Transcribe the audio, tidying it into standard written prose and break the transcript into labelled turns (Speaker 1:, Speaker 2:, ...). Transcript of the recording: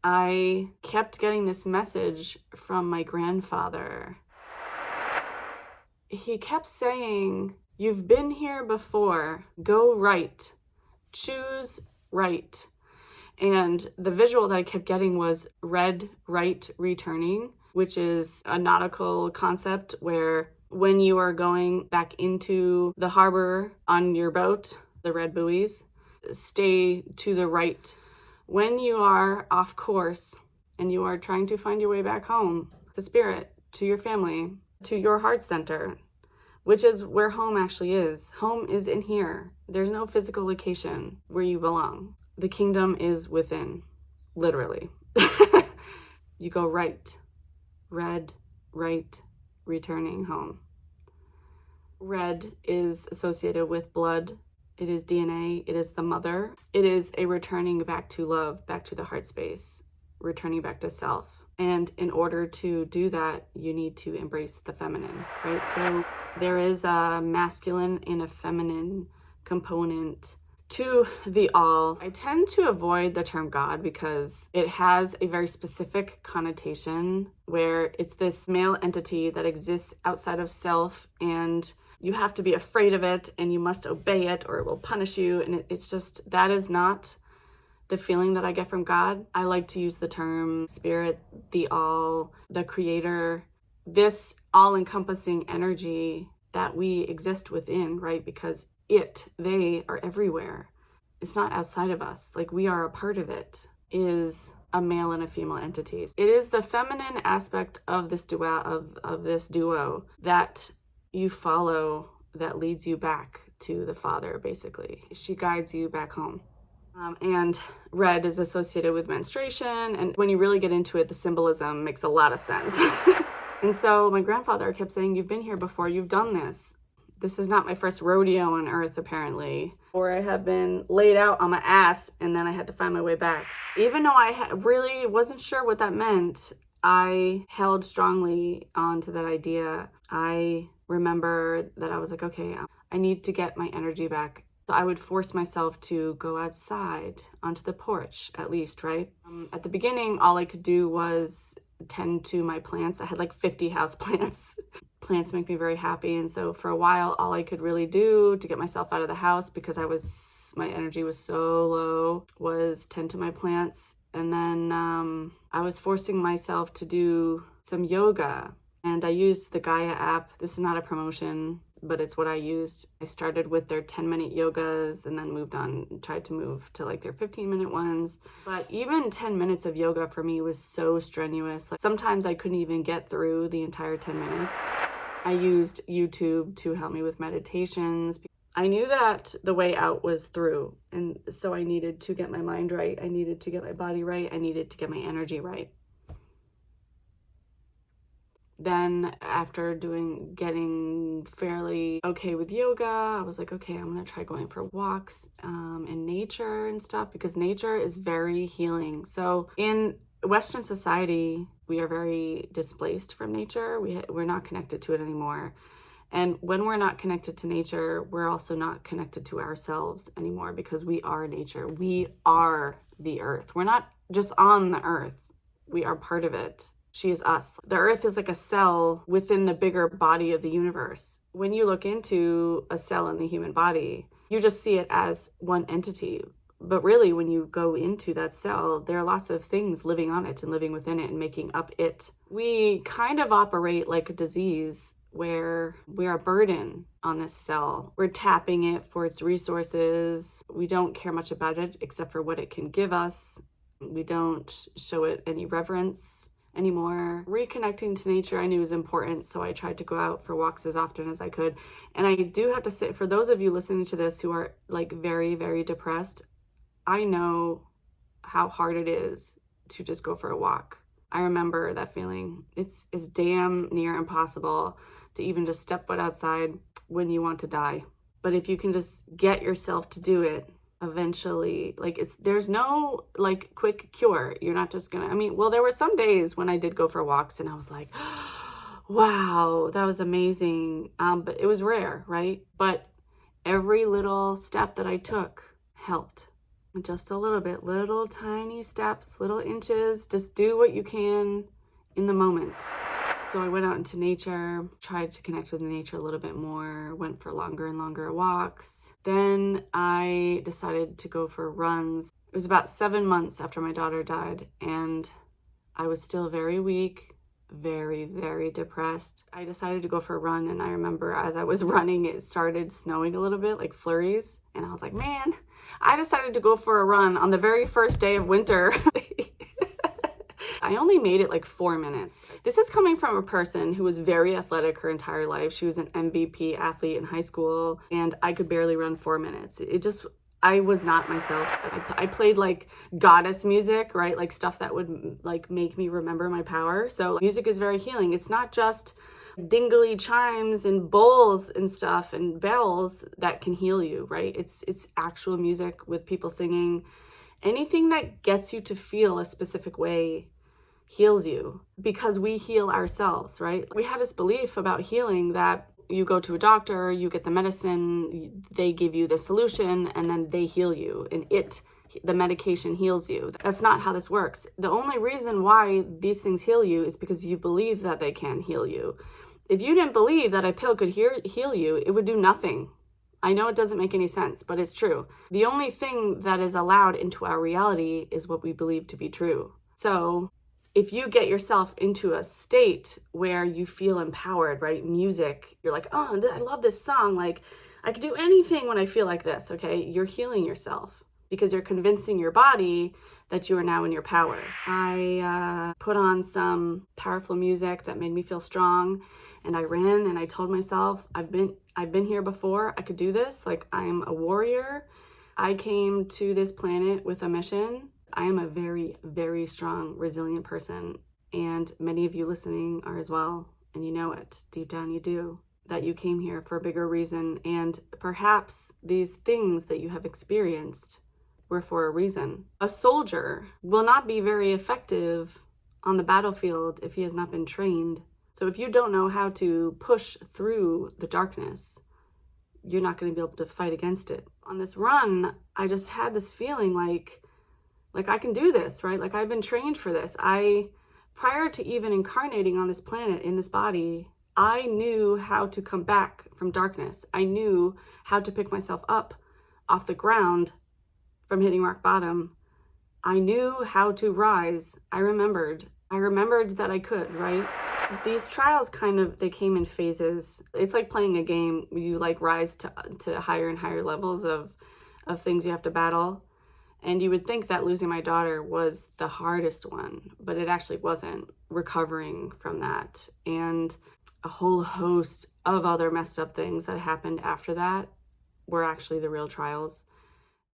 Speaker 1: I kept getting this message from my grandfather. He kept saying, "You've been here before. Go right. Choose right." And the visual that I kept getting was red right returning, which is a nautical concept where when you are going back into the harbor on your boat, the red buoys, stay to the right. When you are off course and you are trying to find your way back home, to spirit, to your family, to your heart center, which is where home actually is. Home is in here. There's no physical location where you belong. The kingdom is within, literally. You go right, red, right, returning home. Red is associated with blood. It is DNA. It is the mother. It is a returning back to love, back to the heart space, returning back to self. And in order to do that, you need to embrace the feminine, right? So there is a masculine and a feminine component to the all. I tend to avoid the term God because it has a very specific connotation where it's this male entity that exists outside of self, and you have to be afraid of it and you must obey it or it will punish you. And it's just, that is not the feeling that I get from God. I like to use the term spirit, the all, the creator, this all-encompassing energy that we exist within, right? Because they are everywhere. It's not outside of us. Like, we are a part of it, is a male and a female entity. It is the feminine aspect of this duo that you follow, that leads you back to the Father, basically. She guides you back home. And red is associated with menstruation. And when you really get into it, the symbolism makes a lot of sense. And so my grandfather kept saying, "You've been here before, you've done this. This is not my first rodeo on earth, apparently." Or I have been laid out on my ass and then I had to find my way back. Even though I really wasn't sure what that meant, I held strongly onto that idea. I remember that I was like, okay, I need to get my energy back. So I would force myself to go outside onto the porch, at least, right? At the beginning, all I could do was tend to my plants. I had like 50 house plants. Plants make me very happy. And so for a while, all I could really do to get myself out of the house, because my energy was so low, was tend to my plants. And then I was forcing myself to do some yoga. And I used the Gaia app. This is not a promotion, but it's what I used. I started with their 10-minute yogas and then moved on and tried to move to like their 15-minute ones. But even 10 minutes of yoga for me was so strenuous. Like, sometimes I couldn't even get through the entire 10 minutes. I used YouTube to help me with meditations. I knew that the way out was through. And so I needed to get my mind right. I needed to get my body right. I needed to get my energy right. Then after getting fairly okay with yoga, I was like, okay, I'm gonna try going for walks in nature and stuff, because nature is very healing. So in Western society, we are very displaced from nature. We're not connected to it anymore. And when we're not connected to nature, we're also not connected to ourselves anymore, because we are nature. We are the earth. We're not just on the earth. We are part of it. She is us. The earth is like a cell within the bigger body of the universe. When you look into a cell in the human body, you just see it as one entity. But really, when you go into that cell, there are lots of things living on it and living within it and making up it. We kind of operate like a disease where we are a burden on this cell. We're tapping it for its resources. We don't care much about it except for what it can give us. We don't show it any reverence anymore. Reconnecting to nature I knew was important, so I tried to go out for walks as often as I could. And I do have to say, for those of you listening to this who are like very, very depressed, I know how hard it is to just go for a walk. I remember that feeling. It's damn near impossible to even just step foot outside when you want to die. But if you can just get yourself to do it, eventually, like, there's no like quick cure. You're not just gonna, there were some days when I did go for walks and I was like, wow, that was amazing. But it was rare, right? But every little step that I took helped. Just a little bit, little tiny steps, little inches. Just do what you can in the moment. So I went out into nature, tried to connect with nature a little bit more, went for longer and longer walks. Then I decided to go for runs. It was about 7 months after my daughter died, and I was still very weak, very, very depressed. I decided to go for a run, and I remember as I was running, it started snowing a little bit, like flurries. And I was like, man, I decided to go for a run on the very first day of winter. I only made it like 4 minutes. This is coming from a person who was very athletic her entire life. She was an MVP athlete in high school, and I could barely run 4 minutes. I was not myself. I played like goddess music, right? Like stuff that would like make me remember my power. So music is very healing. It's not just dingly chimes and bowls and stuff and bells that can heal you, right? It's actual music with people singing. Anything that gets you to feel a specific way heals you, because we heal ourselves, right? We have this belief about healing that you go to a doctor, you get the medicine, they give you the solution, and then they heal you, and the medication heals you. That's not how this works. The only reason why these things heal you is because you believe that they can heal you. If you didn't believe that a pill could heal you, it would do nothing. I know it doesn't make any sense, but it's true. The only thing that is allowed into our reality is what we believe to be true. So if you get yourself into a state where you feel empowered, right? Music, you're like, oh, I love this song. Like, I could do anything when I feel like this, okay? You're healing yourself because you're convincing your body that you are now in your power. I put on some powerful music that made me feel strong, and I ran, and I told myself, I've been here before. I could do this. Like, I'm a warrior. I came to this planet with a mission. I am a very, very strong, resilient person, and many of you listening are as well, and you know it. Deep down you do, that you came here for a bigger reason, and perhaps these things that you have experienced were for a reason. A soldier will not be very effective on the battlefield if he has not been trained. So if you don't know how to push through the darkness, you're not going to be able to fight against it. On this run, I just had this feeling like I can do this, right? Like, I've been trained for this. Prior to even incarnating on this planet in this body, I knew how to come back from darkness. I knew how to pick myself up off the ground from hitting rock bottom. I knew how to rise. I remembered that I could, right? These trials they came in phases. It's like playing a game. You like rise to higher and higher levels of things you have to battle. And you would think that losing my daughter was the hardest one, but it actually wasn't. Recovering from that and a whole host of other messed up things that happened after that were actually the real trials.